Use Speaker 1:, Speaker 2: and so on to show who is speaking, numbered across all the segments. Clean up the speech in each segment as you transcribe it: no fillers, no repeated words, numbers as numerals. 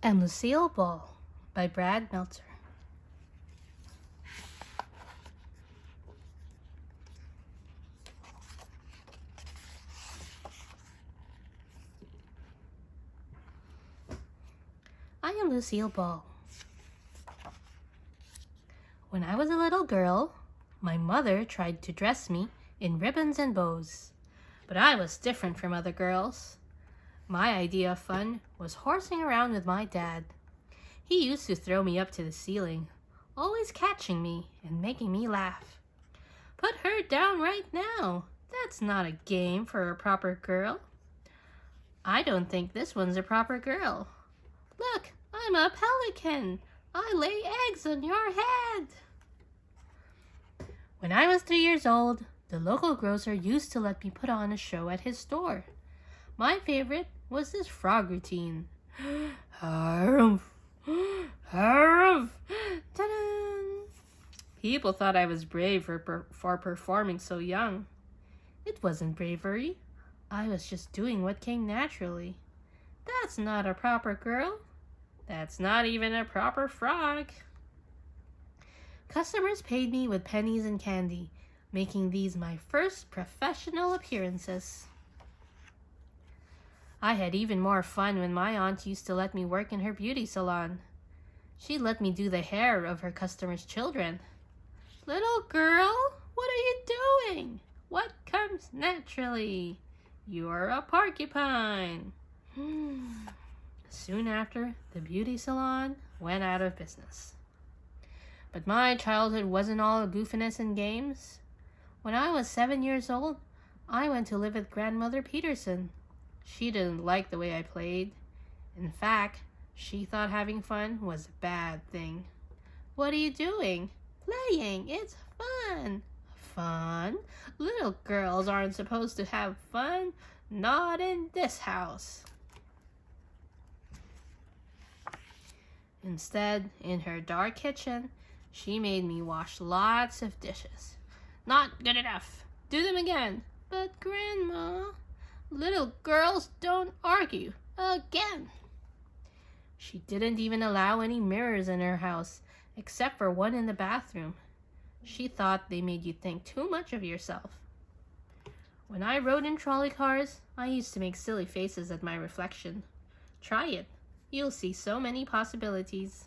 Speaker 1: and Lucille Ball by Brad Meltzer. I am Lucille Ball. When I was a little girl, my mother tried to dress me in ribbons and bows, but I was different from other girls. My idea of fun was horsing around with my dad. He used to throw me up to the ceiling, always catching me and making me laugh. Put her down right now. That's not a game for a proper girl. I don't think this one's a proper girl. Look, I'm a pelican. I lay eggs on your head. When I was 3 years old, the local grocer used to let me put on a show at his store. My favorite was this frog routine. Harumph, harumph, ta-da! People thought I was brave for performing so young. It wasn't bravery. I was just doing what came naturally. That's not a proper girl. That's not even a proper frog. Customers paid me with pennies and candy, making these my first professional appearances. I had even more fun when my aunt used to let me work in her beauty salon. She let me do the hair of her customers' children. Little girl, what are you doing? What comes naturally? You're a porcupine. Soon after, the beauty salon went out of business. But my childhood wasn't all goofiness and games. When I was 7 years old, I went to live with Grandmother Peterson. She didn't like the way I played. In fact, she thought having fun was a bad thing. What are you doing? Playing. It's fun. Fun? Little girls aren't supposed to have fun. Not in this house. Instead, in her dark kitchen, she made me wash lots of dishes. Not good enough. Do them again. But Grandma, little girls don't argue. Again. She didn't even allow any mirrors in her house, except for one in the bathroom. She thought they made you think too much of yourself. When I rode in trolley cars, I used to make silly faces at my reflection. Try it. You'll see so many possibilities.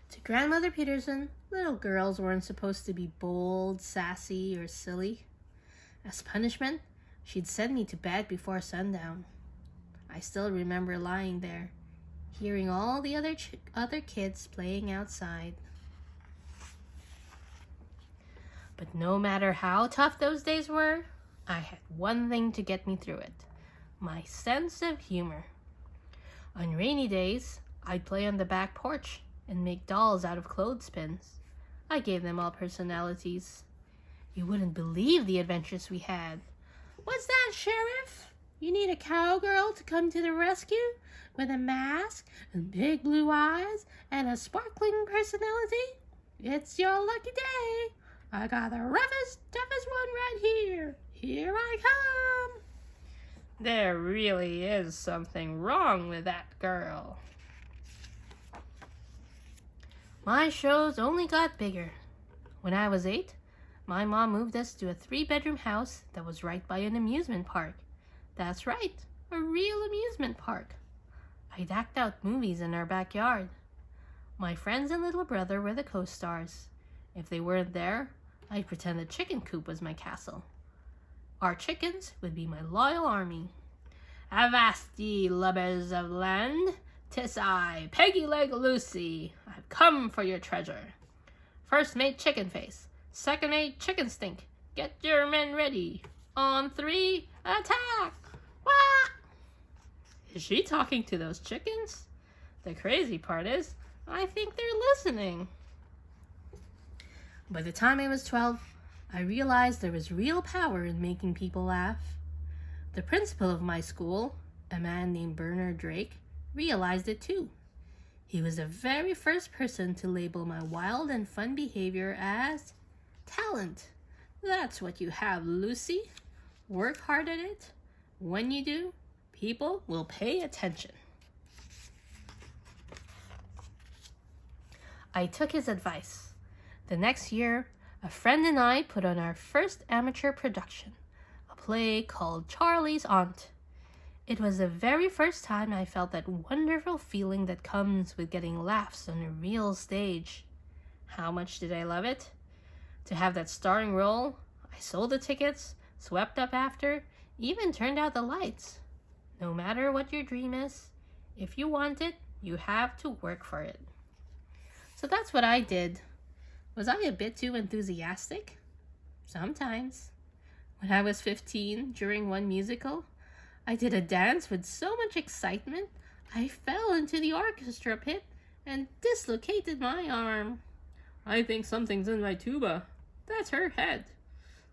Speaker 1: To Grandmother Peterson, little girls weren't supposed to be bold, sassy, or silly. As punishment, she'd send me to bed before sundown. I still remember lying there, hearing all the other kids playing outside. But no matter how tough those days were, I had one thing to get me through it: my sense of humor. On rainy days, I'd play on the back porch and make dolls out of clothespins. I gave them all personalities. You wouldn't believe the adventures we had. What's that, Sheriff? You need a cowgirl to come to the rescue with a mask and big blue eyes and a sparkling personality? It's your lucky day. I got the toughest one right here. Here I come. There really is something wrong with that girl. My shows only got bigger. When I was 8, my mom moved us to a 3-bedroom house that was right by an amusement park. That's right, a real amusement park. I'd act out movies in our backyard. My friends and little brother were the co-stars. If they weren't there, I'd pretend the chicken coop was my castle. Our chickens would be my loyal army. Avast ye, lubbers of land! 'Tis I, Peggy Leg Lucy. I've come for your treasure. First mate chicken face. Second mate chicken stink. Get your men ready. On 3, attack! Wah! Is she talking to those chickens? The crazy part is, I think they're listening. By the time I was 12, I realized there was real power in making people laugh. The principal of my school, a man named Bernard Drake, realized it too. He was the very first person to label my wild and fun behavior as talent. That's what you have, Lucy. Work hard at it. When you do, people will pay attention. I took his advice. The next year, a friend and I put on our first amateur production, a play called Charlie's Aunt. It was the very first time I felt that wonderful feeling that comes with getting laughs on a real stage. How much did I love it? To have that starring role, I sold the tickets, swept up after, even turned out the lights. No matter what your dream is, if you want it, you have to work for it. So that's what I did. Was I a bit too enthusiastic? Sometimes. When I was 15, during one musical, I did a dance with so much excitement, I fell into the orchestra pit and dislocated my arm. I think something's in my tuba. That's her head.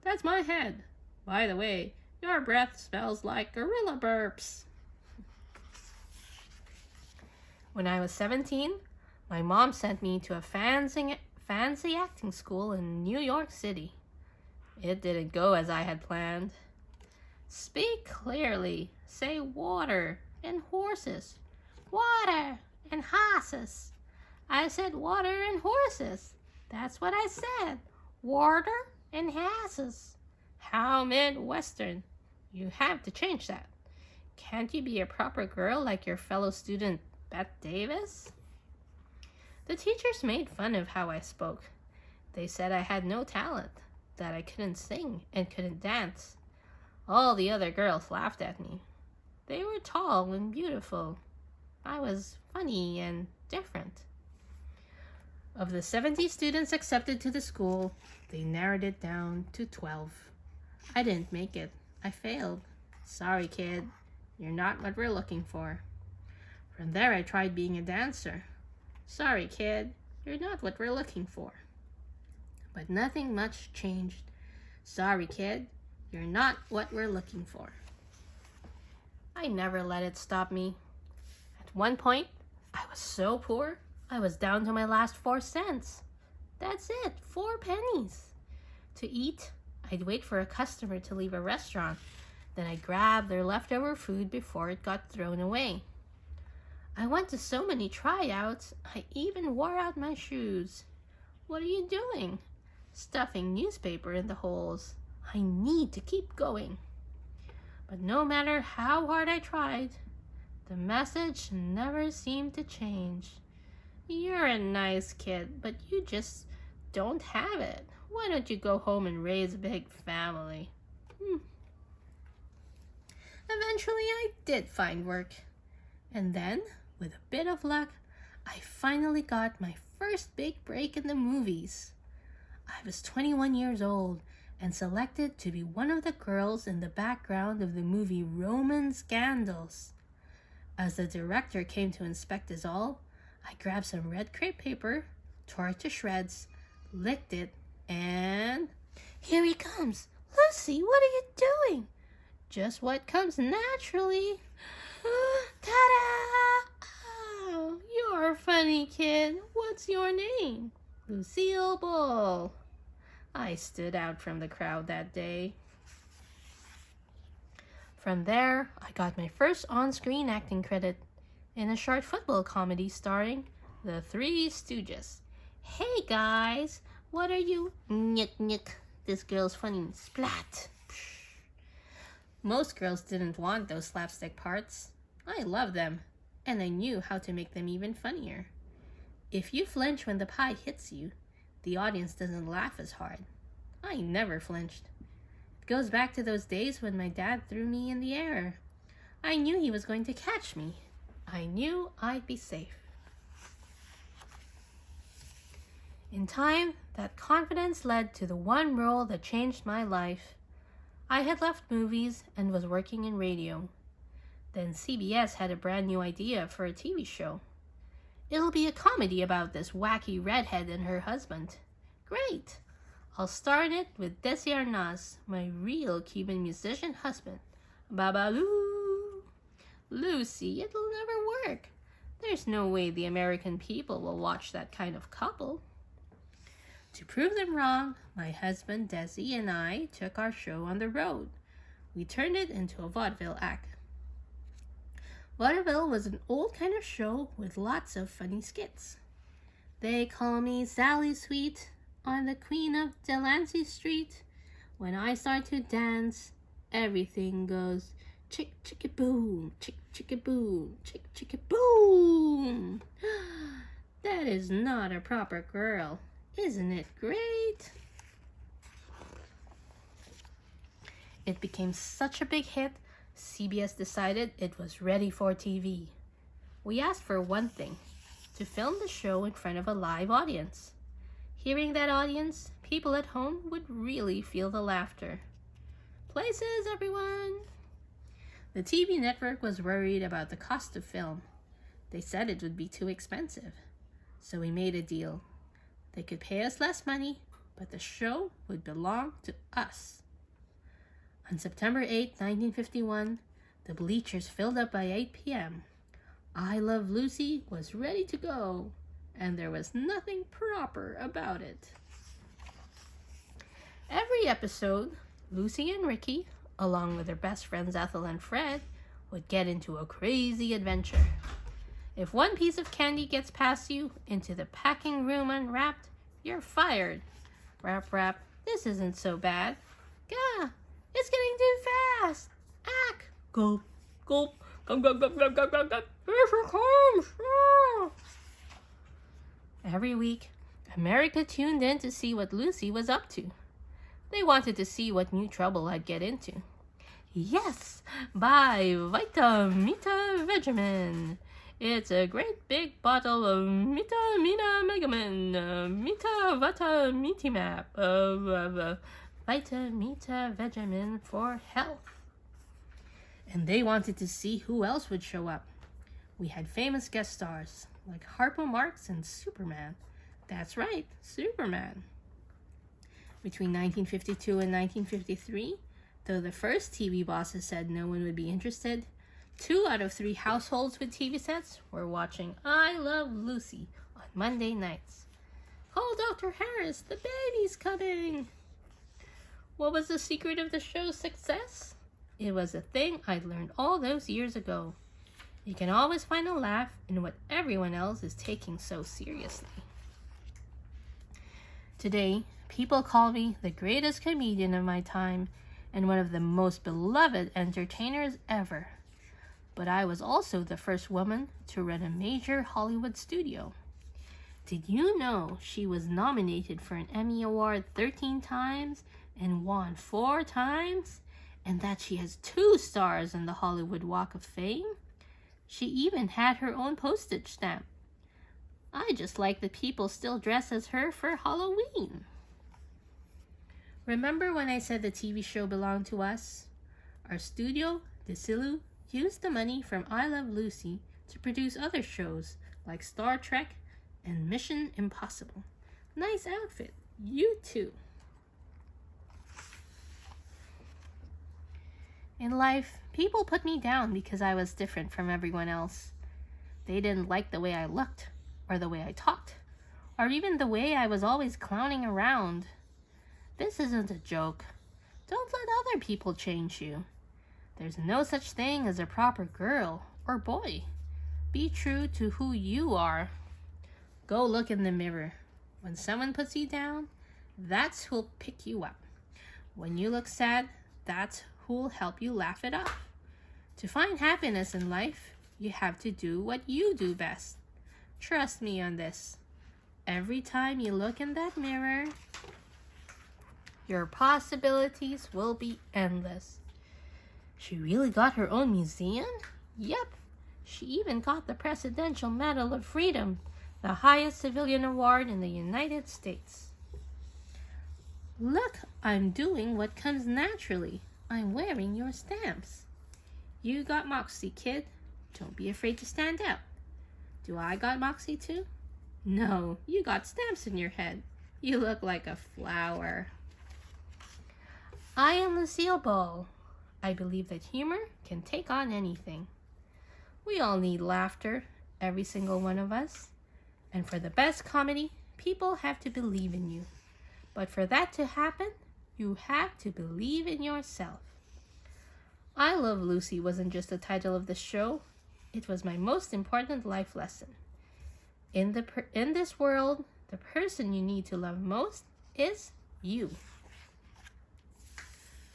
Speaker 1: That's my head. By the way, your breath smells like gorilla burps. When I was 17, my mom sent me to a fancy acting school in New York City. It didn't go as I had planned. Speak clearly. Say water and horses. Water and horses. I said water and horses. That's what I said. Water and horses. How Midwestern. You have to change that. Can't you be a proper girl like your fellow student, Bette Davis? The teachers made fun of how I spoke. They said I had no talent, that I couldn't sing and couldn't dance. All the other girls laughed at me. They were tall and beautiful. I was funny and different. Of the 70 students accepted to the school, they narrowed it down to 12. I didn't make it. I failed. Sorry, kid. You're not what we're looking for. From there, I tried being a dancer. Sorry, kid. You're not what we're looking for. But nothing much changed. Sorry, kid. You're not what we're looking for. I never let it stop me. At one point, I was so poor, I was down to my last 4 cents. That's it, 4 pennies. To eat, I'd wait for a customer to leave a restaurant. Then I'd grab their leftover food before it got thrown away. I went to so many tryouts, I even wore out my shoes. What are you doing? Stuffing newspaper in the holes. I need to keep going. But no matter how hard I tried, the message never seemed to change. You're a nice kid, but you just don't have it. Why don't you go home and raise a big family? Eventually, I did find work. And then, with a bit of luck, I finally got my first big break in the movies. I was 21 years old and selected to be one of the girls in the background of the movie Roman Scandals. As the director came to inspect us all, I grabbed some red crepe paper, tore it to shreds, licked it, and... Here he comes! Lucy, what are you doing? Just what comes naturally. Ta-da! Oh, you're a funny kid. What's your name? Lucille Ball. I stood out from the crowd that day. From there, I got my first on-screen acting credit in a short football comedy starring the Three Stooges. Hey guys, what are you? Nick, nick. This girl's funny. Splat. Most girls didn't want those slapstick parts. I loved them, and I knew how to make them even funnier. If you flinch when the pie hits you, the audience doesn't laugh as hard. I never flinched. It goes back to those days when my dad threw me in the air. I knew he was going to catch me. I knew I'd be safe. In time, that confidence led to the one role that changed my life. I had left movies and was working in radio. Then CBS had a brand new idea for a TV show. It'll be a comedy about this wacky redhead and her husband. Great! I'll star in it with Desi Arnaz, my real Cuban musician husband. Babaloo! Lucy, it'll never work. There's no way the American people will watch that kind of couple. To prove them wrong, my husband Desi and I took our show on the road. We turned it into a vaudeville act. Vaudeville was an old kind of show with lots of funny skits. They call me Sally Sweet on the Queen of Delancey Street. When I start to dance, everything goes chick chicka boom, chick chicka boom, chick chicka boom. That is not a proper girl. Isn't it great? It became such a big hit, CBS decided it was ready for TV. We asked for one thing, to film the show in front of a live audience. Hearing that audience, people at home would really feel the laughter. Places, everyone! The TV network was worried about the cost of film. They said it would be too expensive. So we made a deal. They could pay us less money, but the show would belong to us. On September 8, 1951, the bleachers filled up by 8 p.m. I Love Lucy was ready to go, and there was nothing proper about it. Every episode, Lucy and Ricky, along with their best friends Ethel and Fred, would get into a crazy adventure. If one piece of candy gets past you into the packing room unwrapped, you're fired. Rap, rap, this isn't so bad. Gah, it's getting too fast. Ack, gulp, gulp, gulp, gulp, gulp, gulp, gulp, gulp, gulp. Here she comes. Ah. Every week, America tuned in to see what Lucy was up to. They wanted to see what new trouble I'd get into. Yes, buy Vitamita Vegemin. It's a great big bottle of Vitamina Megamin, Mita Vata Mitimap, Vitamita Vegemin for health. And they wanted to see who else would show up. We had famous guest stars like Harpo Marx and Superman. That's right, Superman. Between 1952 and 1953, though the first TV bosses said no one would be interested, 2 out of 3 households with TV sets were watching I Love Lucy on Monday nights. Call Dr. Harris, the baby's coming! What was the secret of the show's success? It was a thing I'd learned all those years ago. You can always find a laugh in what everyone else is taking so seriously. Today, people call me the greatest comedian of my time and one of the most beloved entertainers ever. But I was also the first woman to run a major Hollywood studio. Did you know she was nominated for an Emmy Award 13 times and won 4 times? And that she has 2 stars on the Hollywood Walk of Fame? She even had her own postage stamp. I just like that people still dress as her for Halloween. Remember when I said the TV show belonged to us? Our studio, Lucille, used the money from I Love Lucy to produce other shows like Star Trek and Mission Impossible. Nice outfit. You too. In life, people put me down because I was different from everyone else. They didn't like the way I looked, or the way I talked, or even the way I was always clowning around. This isn't a joke. Don't let other people change you. There's no such thing as a proper girl or boy. Be true to who you are. Go look in the mirror. When someone puts you down, that's who'll pick you up. When you look sad, that's who'll help you laugh it off. To find happiness in life, you have to do what you do best. Trust me on this. Every time you look in that mirror, your possibilities will be endless. She really got her own museum? Yep. She even got the Presidential Medal of Freedom, the highest civilian award in the United States. Look, I'm doing what comes naturally. I'm wearing your stamps. You got moxie, kid. Don't be afraid to stand out. Do I got moxie too? No, you got stamps in your head. You look like a flower. I am Lucille Ball. I believe that humor can take on anything. We all need laughter, every single one of us. And for the best comedy, people have to believe in you. But for that to happen, you have to believe in yourself. I Love Lucy wasn't just the title of the show. It was my most important life lesson. In this world, the person you need to love most is you.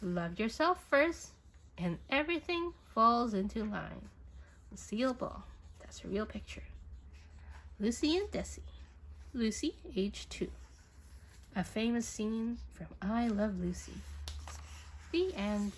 Speaker 1: Love yourself first, and everything falls into line. Lucille Ball. That's a real picture. Lucy and Desi. Lucy, age 2. A famous scene from I Love Lucy. The end.